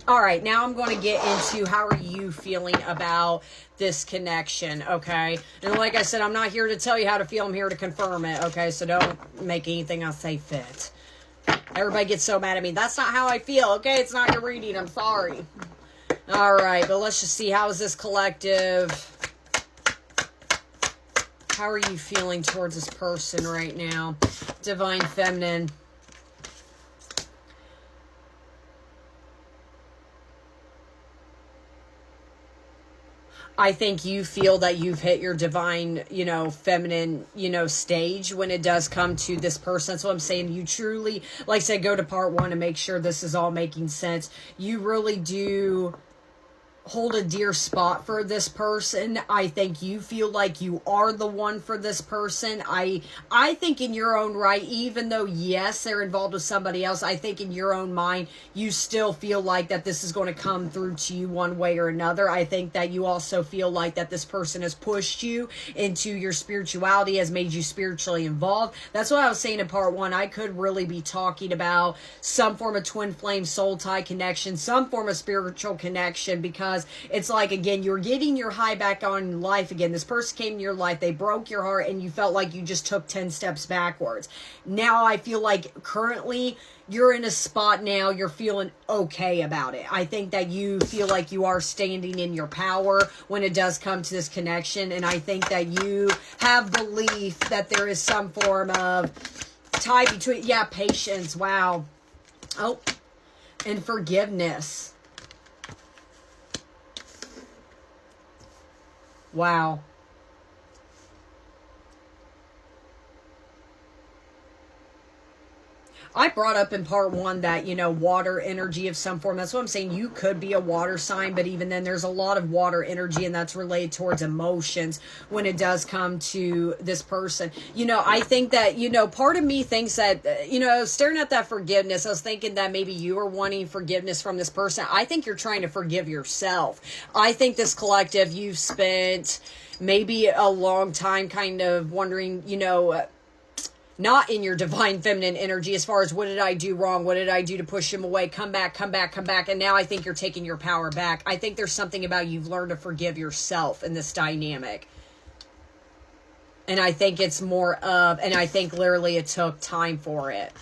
All right, now I'm going to get into how are you feeling about this connection, okay? And like I said, I'm not here to tell you how to feel. I'm here to confirm it, okay? So don't make anything I say fit. Everybody gets so mad at me. That's not how I feel, okay? It's not your reading. I'm sorry. All right, but let's just see. How is this collective? How are you feeling towards this person right now? Divine Feminine. I think you feel that you've hit your divine, feminine, stage when it does come to this person. That's what I'm saying. You truly, like I said, go to part 1 to make sure this is all making sense. You really do hold a dear spot for this person. I think you feel like you are the one for this person. I think in your own right, even though yes, they're involved with somebody else, I think in your own mind, you still feel like that this is going to come through to you one way or another. I think that you also feel like that this person has pushed you into your spirituality, has made you spiritually involved. That's what I was saying in part 1. I could really be talking about some form of twin flame soul tie connection, some form of spiritual connection, because it's like, again, you're getting your high back on life again. This person came in your life, they broke your heart, and you felt like you just took 10 steps backwards. Now I feel like currently you're in a spot now, you're feeling okay about it. I think that you feel like you are standing in your power when it does come to this connection, and I think that you have belief that there is some form of tie between, patience, wow. Oh, and forgiveness. Wow. I brought up in part 1 that, water energy of some form. That's what I'm saying. You could be a water sign, but even then there's a lot of water energy, and that's related towards emotions when it does come to this person. I think that, part of me thinks that, staring at that forgiveness, I was thinking that maybe you are wanting forgiveness from this person. I think you're trying to forgive yourself. I think this collective, you've spent maybe a long time kind of wondering, not in your divine feminine energy as far as what did I do wrong? What did I do to push him away? Come back, come back, come back. And now I think you're taking your power back. I think there's something about you've learned to forgive yourself in this dynamic. And I think it's more of, and I think literally it took time for it.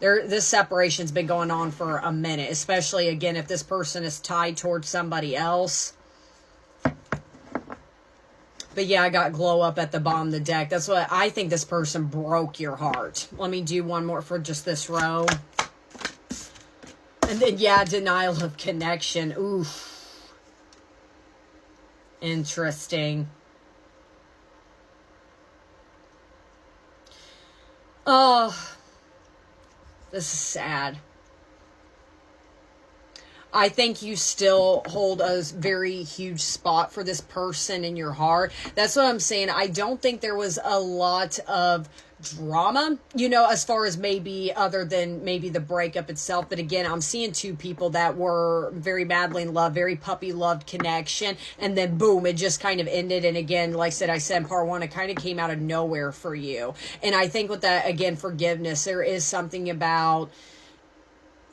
This separation's been going on for a minute, especially again, if this person is tied towards somebody else. But yeah, I got glow up at the bottom of the deck. That's what I think. This person broke your heart. Let me do one more for just this row. And then, denial of connection. Oof. Interesting. Oh, this is sad. I think you still hold a very huge spot for this person in your heart. That's what I'm saying. I don't think there was a lot of drama, as far as maybe other than maybe the breakup itself. But again, I'm seeing two people that were very madly in love, very puppy loved connection. And then boom, it just kind of ended. And again, like I said in part 1, it kind of came out of nowhere for you. And I think with that, again, forgiveness, there is something about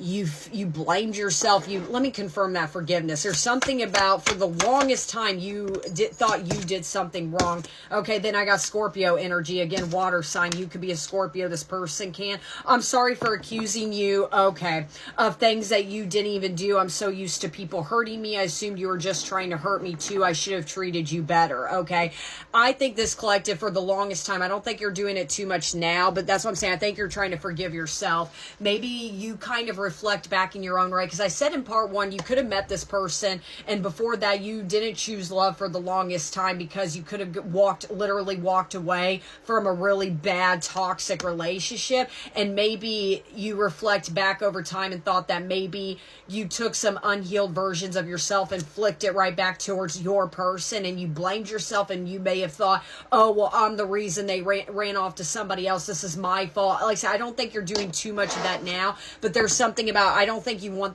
you blamed yourself. Let me confirm that forgiveness. There's something about, for the longest time, you thought you did something wrong. Okay, then I got Scorpio energy. Again, water sign. You could be a Scorpio. This person can. I'm sorry for accusing you, okay, of things that you didn't even do. I'm so used to people hurting me. I assumed you were just trying to hurt me too. I should have treated you better, okay? I think this collective, for the longest time, I don't think you're doing it too much now, but that's what I'm saying. I think you're trying to forgive yourself. Maybe you kind of reflect back in your own right, because I said in part 1 you could have met this person, and before that you didn't choose love for the longest time because you could have literally walked away from a really bad toxic relationship. And maybe you reflect back over time and thought that maybe you took some unhealed versions of yourself and flicked it right back towards your person, and you blamed yourself, and you may have thought, oh well, I'm the reason they ran off to somebody else, this is my fault. Like I said, I don't think you're doing too much of that now, but there's something about, I don't think you want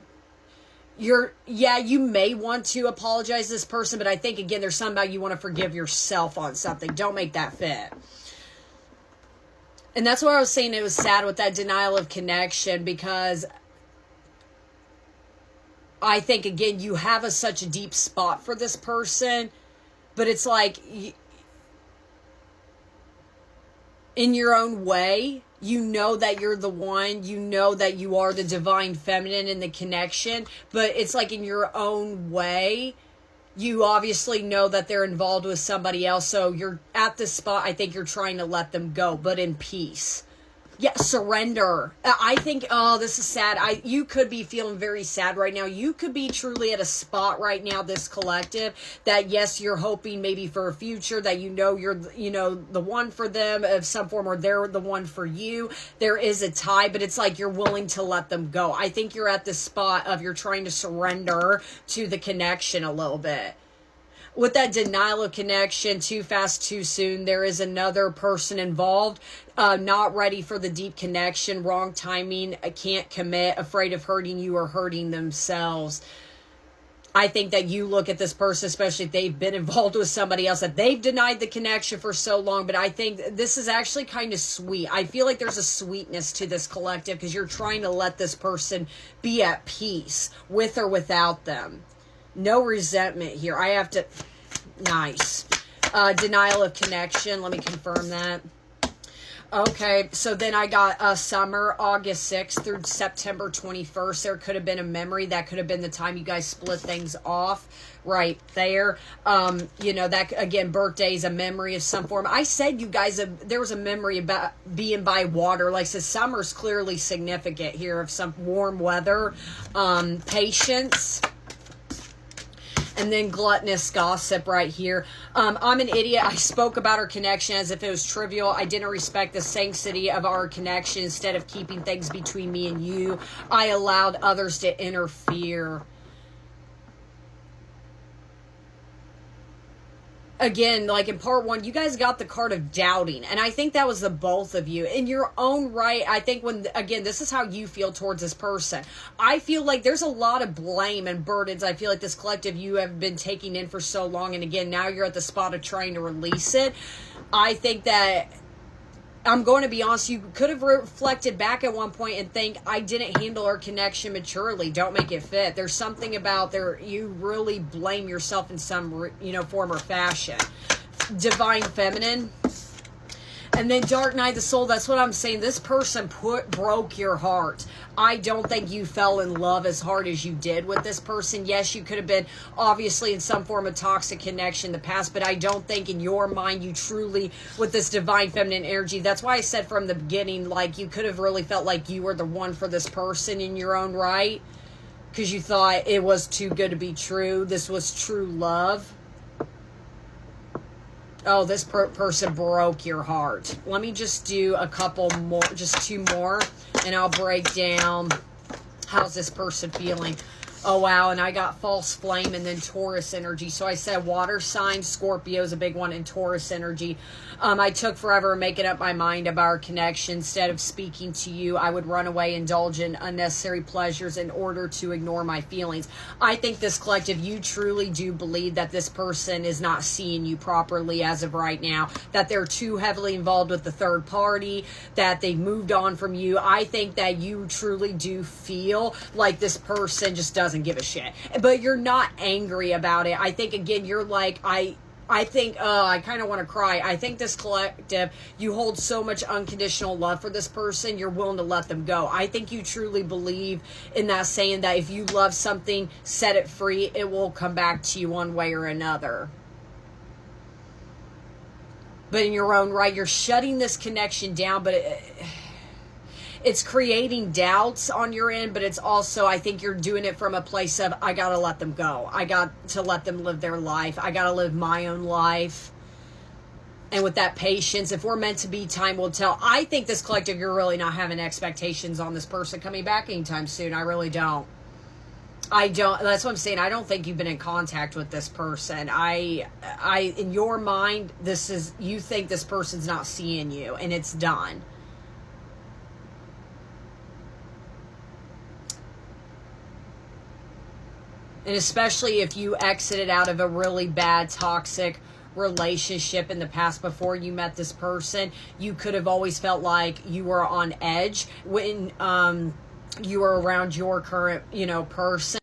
you may want to apologize to this person, but I think again there's something about you want to forgive yourself on something. Don't make that fit. And that's what I was saying, it was sad with that denial of connection, because I think, again, you have such a deep spot for this person, but it's like, in your own way, you know that you're the one, you know that you are the divine feminine in the connection, but it's like in your own way, you obviously know that they're involved with somebody else, so you're at this spot, I think you're trying to let them go, but in peace. Yeah, surrender. I think, oh, this is sad. You could be feeling very sad right now. You could be truly at a spot right now, this collective, that yes, you're hoping maybe for a future, that you're, the one for them of some form, or they're the one for you. There is a tie, but it's like you're willing to let them go. I think you're at this spot of you're trying to surrender to the connection a little bit. With that denial of connection, too fast, too soon, there is another person involved, not ready for the deep connection, wrong timing, can't commit, afraid of hurting you or hurting themselves. I think that you look at this person, especially if they've been involved with somebody else, that they've denied the connection for so long, but I think this is actually kind of sweet. I feel like there's a sweetness to this collective because you're trying to let this person be at peace with or without them. No resentment here. I have to... Nice. Denial of connection. Let me confirm that. Okay, so then I got summer, August 6th through September 21st. There could have been a memory. That could have been the time you guys split things off right there. That, again, birthday's a memory of some form. I said you guys, there was a memory about being by water. Like I said, summer's clearly significant here of some warm weather, patience. And then gluttonous gossip right here. I'm an idiot. I spoke about our connection as if it was trivial. I didn't respect the sanctity of our connection. Instead of keeping things between me and you, I allowed others to interfere. Again, like in part one, you guys got the card of doubting. And I think that was the both of you. In your own right, I think again, this is how you feel towards this person. I feel like there's a lot of blame and burdens. I feel like this collective you have been taking in for so long. And again, now you're at the spot of trying to release it. I think that... I'm going to be honest, you could have reflected back at one point and think, I didn't handle our connection maturely. Don't make it fit. There's something about you really blame yourself in some, form or fashion. Divine feminine. And then dark night of the soul, that's what I'm saying. This person broke your heart. I don't think you fell in love as hard as you did with this person. Yes, you could have been obviously in some form of toxic connection in the past, but I don't think in your mind you truly, with this divine feminine energy, that's why I said from the beginning, like you could have really felt like you were the one for this person in your own right, because you thought it was too good to be true. This was true love. Oh, this person broke your heart. Let me just do a couple more, just two more, and I'll break down how's this person feeling. Oh, wow, and I got false flame and then Taurus energy. So I said water sign, Scorpio is a big one, and Taurus energy. I took forever making up my mind about our connection. Instead of speaking to you, I would run away, indulge in unnecessary pleasures in order to ignore my feelings. I think this collective, you truly do believe that this person is not seeing you properly as of right now, that they're too heavily involved with the third party, that they moved on from you. I think that you truly do feel like this person just doesn't give a shit. But you're not angry about it. I think, again, you're like, I think, I kind of want to cry. I think this collective, you hold so much unconditional love for this person, you're willing to let them go. I think you truly believe in that saying that if you love something, set it free, it will come back to you one way or another. But in your own right, you're shutting this connection down, but it's creating doubts on your end, but it's also, I think you're doing it from a place of, I got to let them go. I got to let them live their life. I got to live my own life. And with that patience, if we're meant to be, time will tell. I think this collective, you're really not having expectations on this person coming back anytime soon. I really don't. That's what I'm saying. I don't think you've been in contact with this person. In your mind, you think this person's not seeing you, and it's done. And especially if you exited out of a really bad, toxic relationship in the past before you met this person, you could have always felt like you were on edge when you were around your current, person.